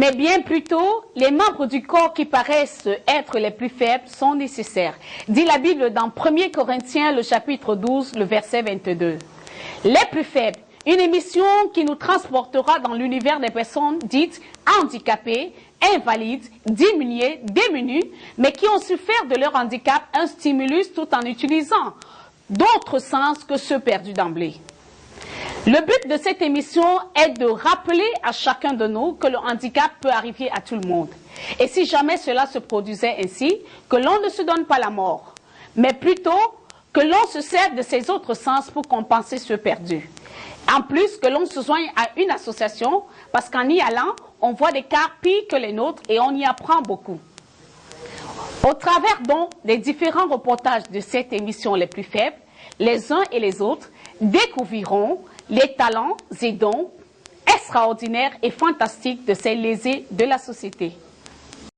mais bien plutôt, les membres du corps qui paraissent être les plus faibles sont nécessaires. Dit la Bible dans 1 Corinthiens, le chapitre 12, le verset 22. Les plus faibles, une émission qui nous transportera dans l'univers des personnes dites handicapées, invalides, diminuées, démunies, mais qui ont su faire de leur handicap un stimulus tout en utilisant d'autres sens que ceux perdus d'emblée. Le but de cette émission est de rappeler à chacun de nous que le handicap peut arriver à tout le monde. Et si jamais cela se produisait ainsi, que l'on ne se donne pas la mort, mais plutôt que l'on se sert de ses autres sens pour compenser ceux perdus. En plus, que l'on se joigne à une association, parce qu'en y allant, on voit des cas pires que les nôtres et on y apprend beaucoup. Au travers donc des différents reportages de cette émission Les Plus Faibles, les uns et les autres découvriront les talents et dons extraordinaires et fantastiques de ces lésés de la société.